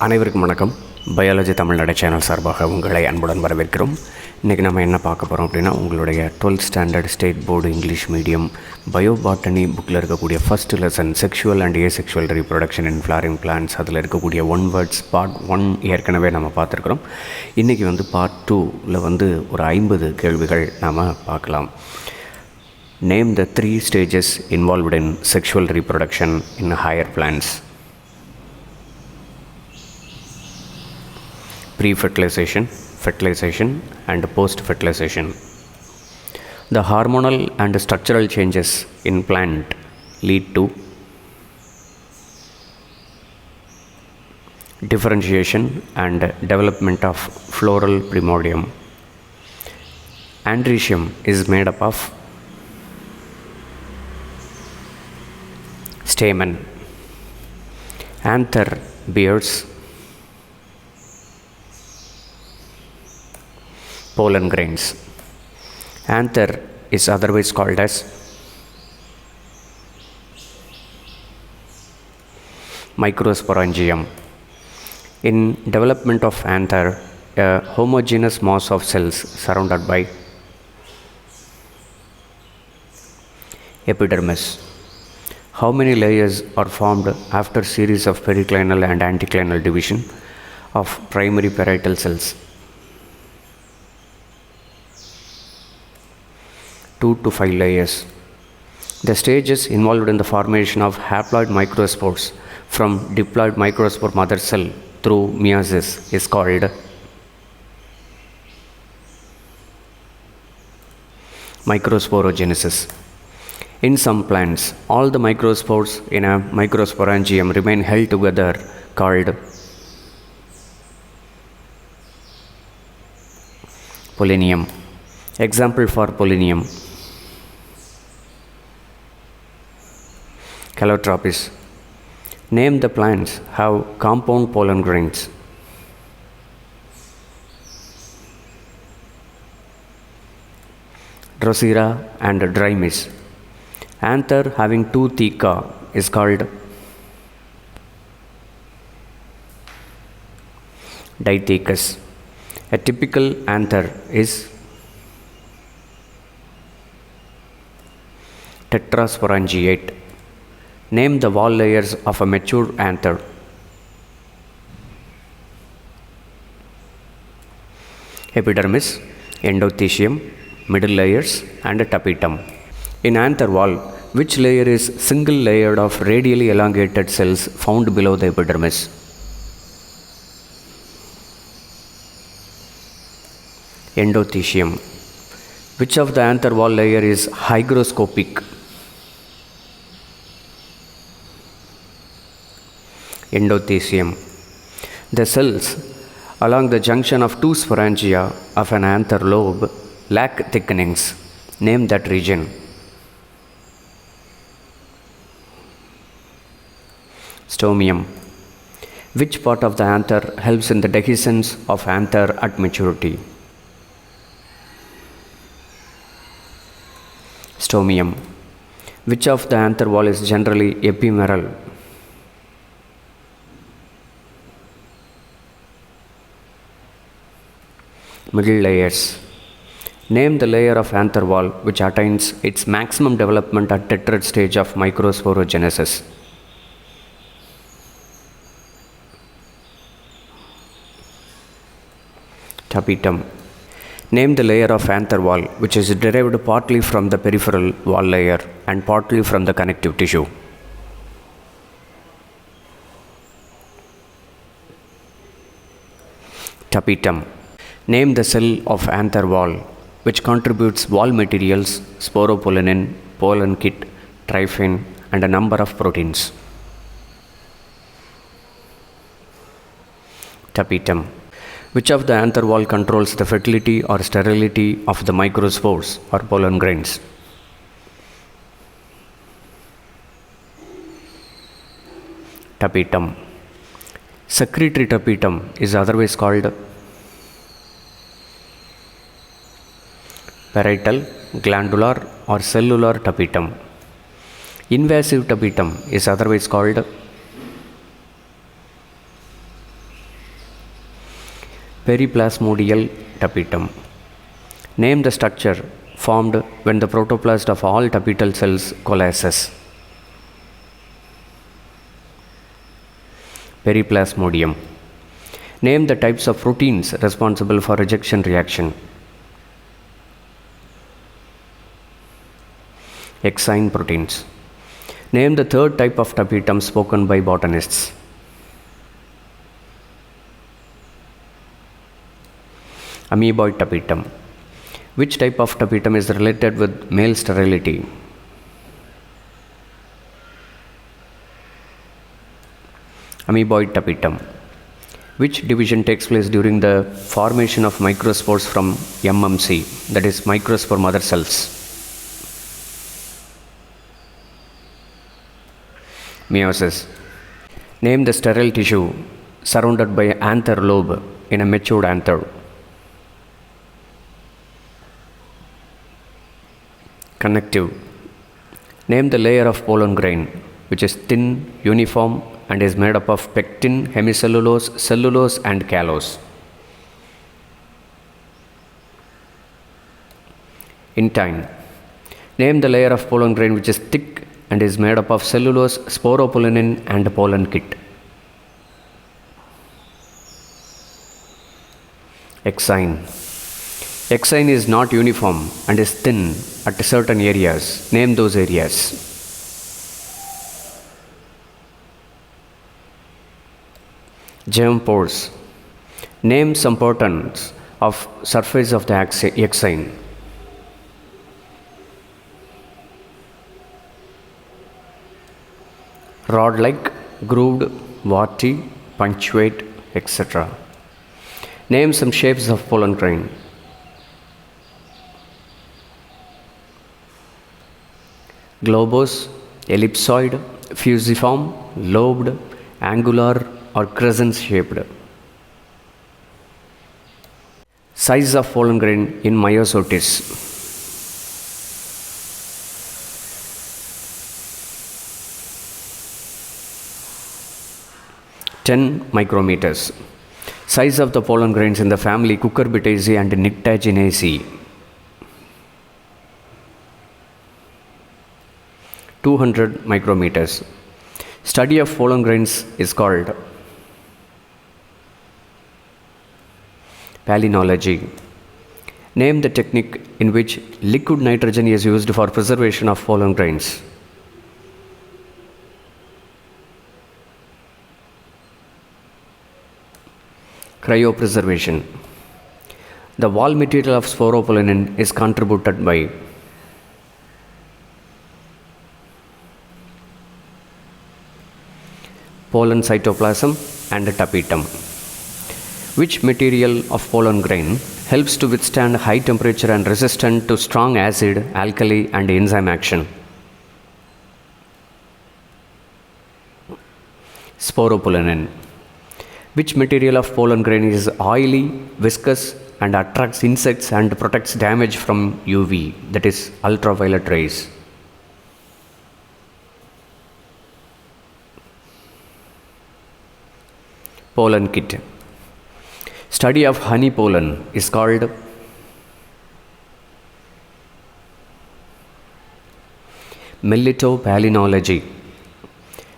அனைவருக்கும் வணக்கம். Biology Tamil Nadu channel சார்பாக உங்களை அன்புடன் வரவேற்கிறோம். இன்றைக்கி நம்ம என்ன பார்க்க போகிறோம் அப்படின்னா, உங்களுடைய 12th standard state board English medium botany புக்கில் இருக்கக்கூடிய first lesson sexual and asexual reproduction in flooring plants, அதில் இருக்கக்கூடிய ஒன் வேர்ட்ஸ் பார்ட் 1 ஏற்கனவே நம்ம பார்த்துருக்குறோம். இன்றைக்கி பார்ட் 2ல் ஒரு 50 கேள்விகள் நாம் பார்க்கலாம். Name the 3 stages involved in sexual reproduction in higher plants. Pre-fertilization, fertilization and post-fertilization. The hormonal and structural changes in plant lead to differentiation and development of floral primordium. Androecium is made up of stamen. Anther bears pollen grains. Anther is otherwise called as microsporangium. In development of anther, a homogeneous mass of cells surrounded by epidermis. How many layers are formed after series of periclinal and anticlinal division of primary parietal cells? 2 to 5 layers. The stages involved in the formation of haploid microspores from diploid microspore mother cell through meiosis is called microsporogenesis. In some plants, all the microspores in a microsporangium remain held together, called pollinium. Example for pollinium: Calotropis. Name the plants have compound pollen grains. Drosera and Drymis. Anther having 2 theca is called dithecus. A typical anther is tetrasporangiate. Name the wall layers of a mature anther. Epidermis, endothecium, middle layers and tapetum. In anther wall, which layer is single layered of radially elongated cells found below the epidermis? Endothecium. Which of the anther wall layer is hygroscopic? Endothecium. The cells along the junction of 2 sporangia of an anther lobe lack thickenings. Name that region. Stomium. Which part of the anther helps in the dehiscence of anther at maturity? Stomium. Which of the anther wall is generally epimeral? Middle layers. Name the layer of anther wall which attains its maximum development at tetrad stage of microsporogenesis. Tapetum. Name the layer of anther wall which is derived partly from the peripheral wall layer and partly from the connective tissue. Tapetum. Name the cell of anther wall which contributes wall materials, sporopollenin, pollen kit, tryphin and a number of proteins. Tapetum. Which of the anther wall controls the fertility or sterility of the microspores or pollen grains? Tapetum. Secretory tapetum is otherwise called parietal, glandular or cellular tapetum. Invasive tapetum is otherwise called Periplasmodial tapetum. Name the structure formed when the protoplast of all tapetal cells coalesces. Periplasmodium. Name the types of proteins responsible for rejection reaction. Exine proteins. Name the third type of tapetum spoken by botanists. Amoeboid tapetum. Which type of tapetum is related with male sterility? Amoeboid tapetum. Which division takes place during the formation of microspores from MMC, that is microspore mother cells? Meiosis. Name the sterile tissue surrounded by anther lobe in a matured anther. Connective. Name the layer of pollen grain which is thin, uniform, and is made up of pectin, hemicellulose, cellulose, and callose. Intine. Name the layer of pollen grain which is thick and is made up of cellulose, sporopollenin, and pollen kit. Exine. Exine is not uniform and is thin at certain areas. Name those areas. Germ pores. Name some patterns of surface of the exine. Rod-like, grooved, warty, punctuate, etc. Name some shapes of pollen grain. Globose, ellipsoid, fusiform, lobed, angular, or crescent shaped. Size of pollen grain in myosotis. (10 micrometers). Size of the pollen grains in the family Cucurbitaceae and Nyctaginaceae. 200 micrometers. Study of pollen grains is called palynology. Name the technique in which liquid nitrogen is used for preservation of pollen grains. Cryopreservation. The wall material of sporopollenin is contributed by pollen cytoplasm and tapetum. Which material of pollen grain helps to withstand high temperature and resistant to strong acid, alkali, and enzyme action? Sporopollenin. Which material of pollen grain is oily, viscous, and attracts insects and protects damage from UV, that is ultraviolet rays? Pollen kit. Study of honey pollen is called melitopalynology.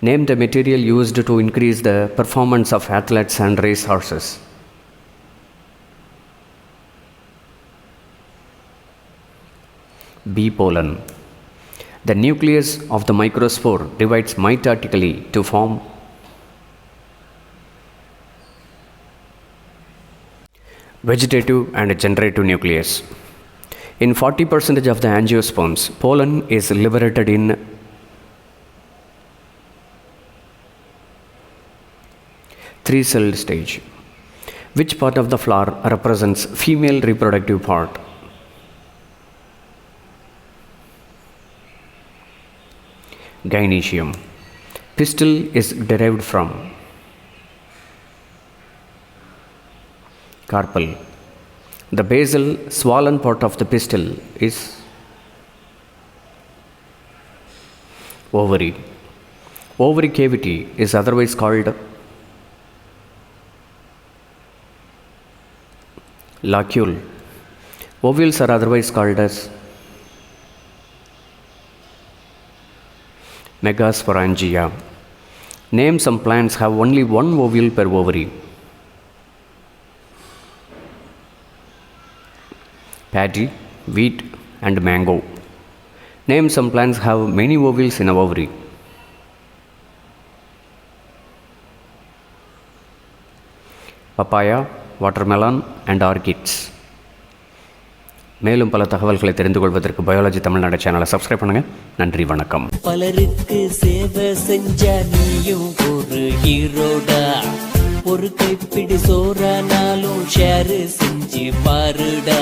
Name the material used to increase the performance of athletes and racehorses. Bee pollen. The nucleus of the microspore divides mitotically to form vegetative and generative nucleus. In 40% of the angiosperms, pollen is liberated in three-celled stage. Which part of the flower represents female reproductive part? Gynoecium. Pistil is derived from carpel. The basal swollen part of the pistil is ovary. Ovary cavity is otherwise called Locule. Ovules are otherwise called as megasporangia. Name some plants have only one ovule per ovary. Paddy, wheat, and mango. Name some plants have many ovules in a ovary. Papaya, watermelon, and orchids. மேலும் பல தகவல்களை தெரிந்து கொள்வதற்கு biology Tamil Nadu சேனலை subscribe பண்ணுங்கள். நன்றி, வணக்கம். பலருக்கு சேவை செஞ்ச நீயும் ஒரு ஹீரோடா. ஒரு கைப்பிடி சோறானாலும் ஷேர் செஞ்சு பாருடா.